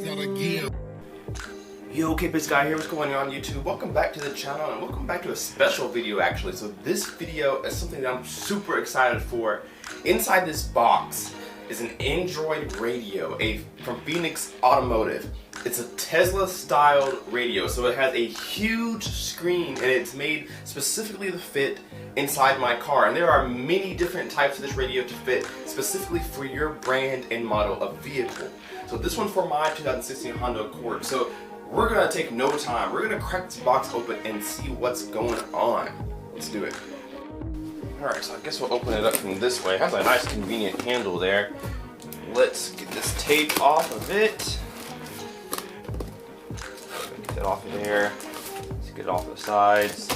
Yo, Kpaceguy here, what's going on YouTube? Welcome back to the channel and welcome back to a special video actually. So this video is something that I'm super excited for. Inside this box is an Android radio from Phoenix Automotive. It's a Tesla styled radio, so it has a huge screen and it's made specifically to fit inside my car. And there are many different types of this radio to fit specifically for your brand and model of vehicle. So this one's for my 2016 Honda Accord. So we're gonna take no time. We're gonna crack this box open and see what's going on. Let's do it. Alright, so I guess we'll open it up from this way. It has a nice convenient handle there. Let's get this tape off of it. Get that off of there. Let's get it off the sides.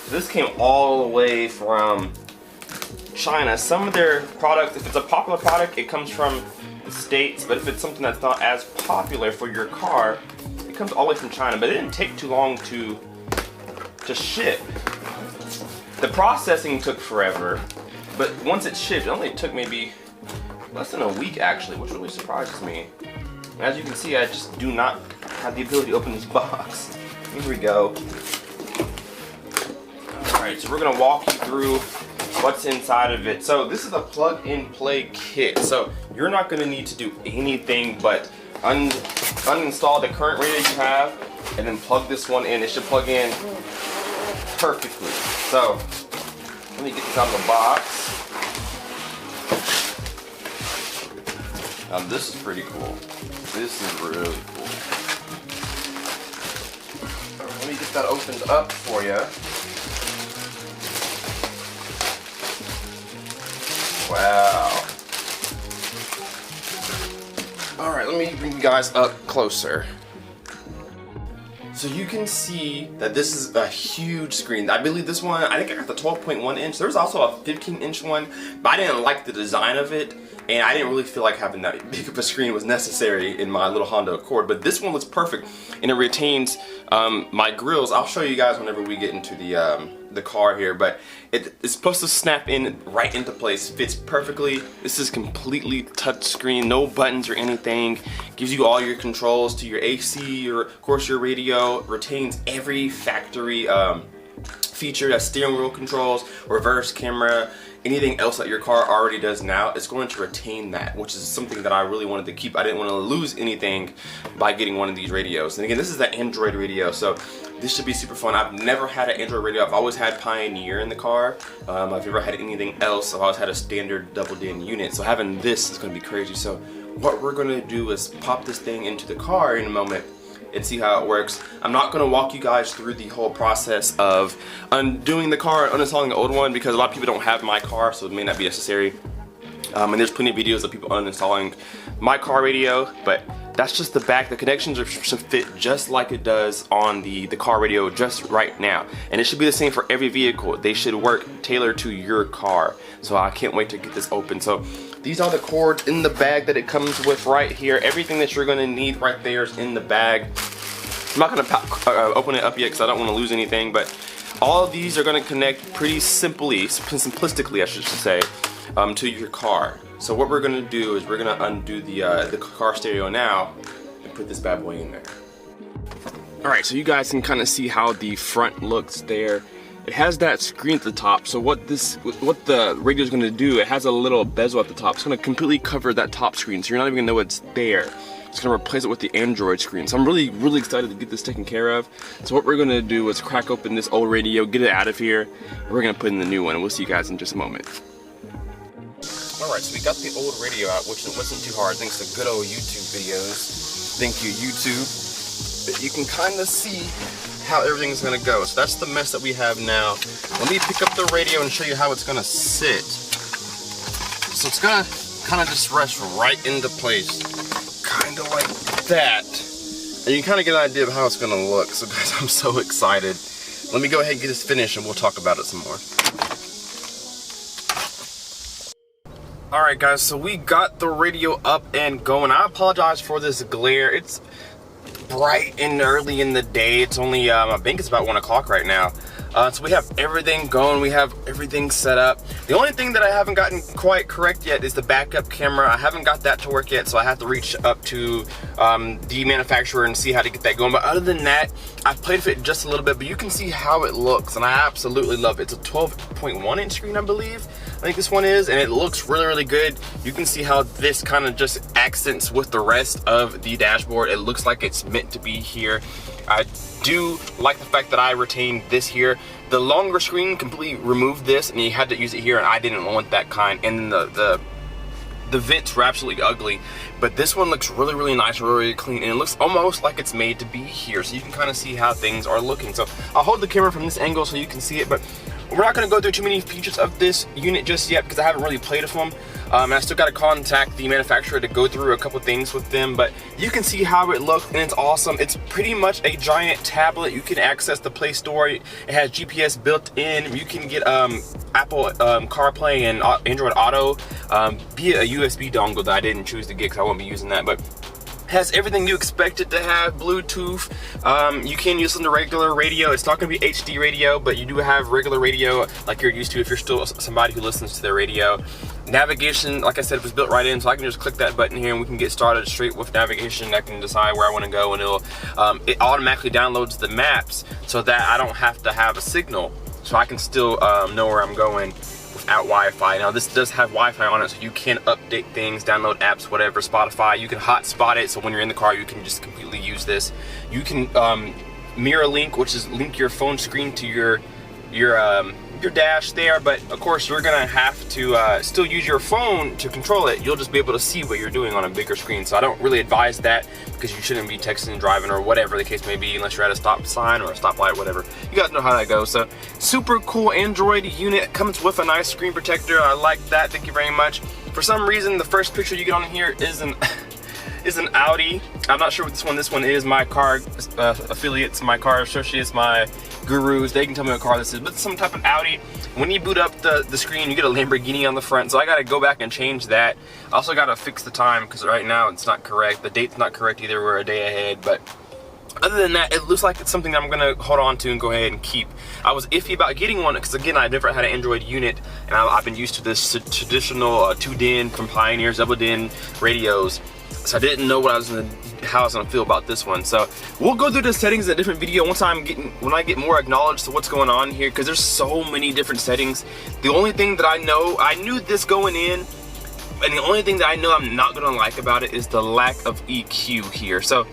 This came all the way from China. Some of their products, if it's a popular product, it comes from the States, but if it's something that's not as popular for your car, it comes all the way from China. But it didn't take too long to ship. The processing took forever, but once it shipped, it only took maybe less than a week actually, which really surprises me. And as you can see, I just do not have the ability to open this box. Here we go. Alright, so we're gonna walk you through what's inside of it. So this is a plug-and-play kit. So you're not going to need to do anything but uninstall the current radio you have and then plug this one in. It should plug in perfectly. So let me get this out of the box. Now this is pretty cool. This is really cool. Let me get that opened up for you. Wow. Alright, let me bring you guys up closer. So you can see that this is a huge screen. I believe this one, I think I got the 12.1 inch. There's also a 15-inch one, but I didn't like the design of it, and I didn't really feel like having that big of a screen was necessary in my little Honda Accord. But this one was perfect, and it retains my grills. I'll show you guys whenever we get into the car here, but it's supposed to snap in right into place. Fits perfectly. This is completely touch screen, no buttons or anything. Gives you all your controls to your AC, of course your radio. Retains every factory feature, that steering wheel controls, reverse camera, anything else that your car already does now. It's going to retain that, which is something that I really wanted to keep. I didn't want to lose anything by getting one of these radios. And again, this is the Android radio, so this should be super fun. I've never had an Android radio. I've always had Pioneer in the car. I've never had anything else. I've always had a standard double DIN unit. So having this is going to be crazy. So what we're going to do is pop this thing into the car in a moment and see how it works. I'm not going to walk you guys through the whole process of undoing the car and uninstalling the old one, because a lot of people don't have my car, so it may not be necessary. And there's plenty of videos of people uninstalling my car radio, but that's just the back. The connections should fit just like it does on the car radio just right now. And it should be the same for every vehicle. They should work tailored to your car. So I can't wait to get this open. So these are the cords in the bag that it comes with right here. Everything that you're gonna need right there is in the bag. I'm not gonna open it up yet because I don't want to lose anything, but all of these are gonna connect pretty simplistically I should say, to your car. So what we're gonna do is we're gonna undo the car stereo now and put this bad boy in there. Alright, so you guys can kind of see how the front looks there. It has that screen at the top, so what the radio is going to do, it has a little bezel at the top. It's going to completely cover that top screen, so you're not even going to know it's there. It's going to replace it with the Android screen. So I'm really excited to get this taken care of. So what we're going to do is crack open this old radio, get it out of here, and we're going to put in the new one, and we'll see you guys in just a moment. Alright, so we got the old radio out, which wasn't too hard thanks to good old YouTube videos. Thank you, YouTube. But you can kind of see how everything's gonna go. So that's the mess that we have now. Let me pick up the radio and show you how it's gonna sit. So it's gonna kind of just rest right into place, kind of like that. And you kind of get an idea of how it's gonna look. So guys, I'm so excited. Let me go ahead and get this finished and we'll talk about it some more. Alright guys, so we got the radio up and going. I apologize for this glare. bright and early in the day. It's only, I think it's about 1 o'clock right now. So we have everything going, we have everything set up. The only thing that I haven't gotten quite correct yet is the backup camera. I haven't got that to work yet, so I have to reach up to the manufacturer and see how to get that going. But other than that, I've played with it just a little bit, but you can see how it looks, and I absolutely love it. It's a 12.1 inch screen, I believe. I think this one is, and it looks really, really good. You can see how this kind of just accents with the rest of the dashboard. It looks like it's meant to be here. I do like the fact that I retained this here. The longer screen completely removed this, and you had to use it here, and I didn't want that kind. And the vents were absolutely ugly, but this one looks really, really nice, really, really clean, and it looks almost like it's made to be here. So you can kind of see how things are looking. So I'll hold the camera from this angle so you can see it, but we're not going to go through too many features of this unit just yet because I haven't really played with them. And I still got to contact the manufacturer to go through a couple things with them, but you can see how it looks, and it's awesome. It's pretty much a giant tablet. You can access the Play Store. It has GPS built in. You can get Apple CarPlay and Android Auto via a USB dongle that I didn't choose to get because I won't be using that, but has everything you expect it to have. Bluetooth, you can use the regular radio. It's not going to be HD radio, but you do have regular radio like you're used to if you're still somebody who listens to their radio. Navigation, like I said, it was built right in, so I can just click that button here and we can get started straight with navigation. I can decide where I want to go, and it automatically downloads the maps so that I don't have to have a signal, so I can still know where I'm going without Wi-Fi. Now this does have Wi-Fi on it, so you can update things, download apps, whatever, Spotify. You can hotspot it, so when you're in the car you can just completely use this. You can mirror link, which is link your phone screen to your dash there, but of course you're gonna have to still use your phone to control it. You'll just be able to see what you're doing on a bigger screen, so I don't really advise that because you shouldn't be texting and driving or whatever the case may be unless you're at a stop sign or a stoplight, whatever. You guys know how that goes. So super cool Android unit, comes with a nice screen protector. I like that, thank you very much. For some reason the first picture you get on here is an Audi. I'm not sure what this one is. My car affiliates, my car associates, my gurus, they can tell me what car this is, but it's some type of Audi. When you boot up the screen, you get a Lamborghini on the front, so I gotta go back and change that. I also gotta fix the time because right now it's not correct. The date's not correct either. We're a day ahead, but other than that, it looks like it's something that I'm gonna hold on to and go ahead and keep. I was iffy about getting one because again, I never had an Android unit, and I've been used to this traditional 2-DIN from Pioneer, double-DIN radios. So I didn't know what how I was gonna feel about this one. So we'll go through the settings in a different video when I get more acknowledged to what's going on here, because there's so many different settings. The only thing that I knew this going in, and the only thing that I know I'm not gonna like about it is the lack of EQ here. So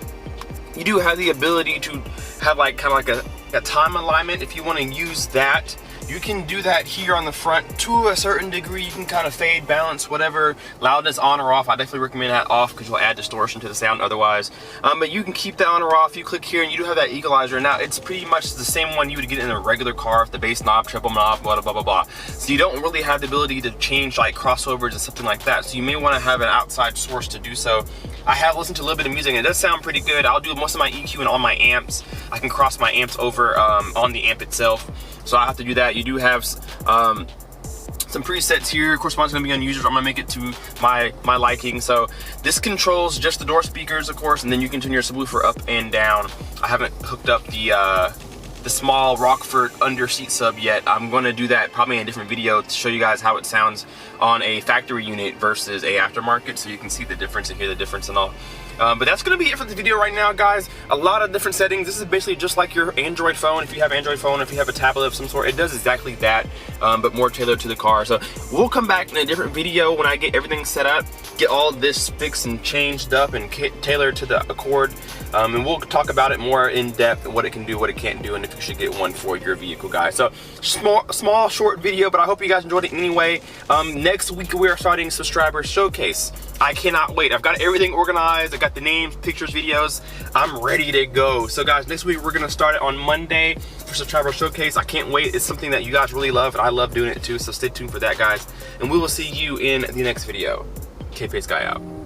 you do have the ability to have like kind of like a time alignment. If you want to use that, you can do that here on the front to a certain degree. You can kind of fade, balance, whatever, loudness on or off. I definitely recommend that off because you'll add distortion to the sound otherwise. But you can keep that on or off. You click here and you do have that equalizer. Now it's pretty much the same one you would get in a regular car with the bass knob, triple knob, blah, blah, blah, blah. So you don't really have the ability to change like crossovers and something like that. So you may want to have an outside source to do so. I have listened to a little bit of music and it does sound pretty good. I'll do most of my EQ and all my amps. I can cross my amps over on the amp itself. So I have to do that. You do have some presets here. Of course, mine's gonna be on users. I'm gonna make it to my liking. So this controls just the door speakers, of course, and then you can turn your subwoofer up and down. I haven't hooked up the small Rockford under seat sub yet. I'm gonna do that probably in a different video to show you guys how it sounds on a factory unit versus a aftermarket, so you can see the difference and hear the difference and all. But that's gonna be it for the video right now, guys. A lot of different settings. This is basically just like your Android phone. If you have Android phone, if you have a tablet of some sort, it does exactly that, but more tailored to the car. So we'll come back in a different video when I get everything set up, get all this fixed and changed up and tailored to the Accord, and we'll talk about it more in depth, what it can do, what it can't do, and if you should get one for your vehicle, guys. So small short video, but I hope you guys enjoyed it anyway. Next week we are starting subscriber showcase. I cannot wait. I've got everything organized. I got the names, pictures, videos. I'm ready to go. So guys, next week we're gonna start it on Monday for subscriber showcase. I can't wait. It's something that you guys really love, and I love doing it too. So stay tuned for that, guys. And we will see you in the next video. Kpaceguy out.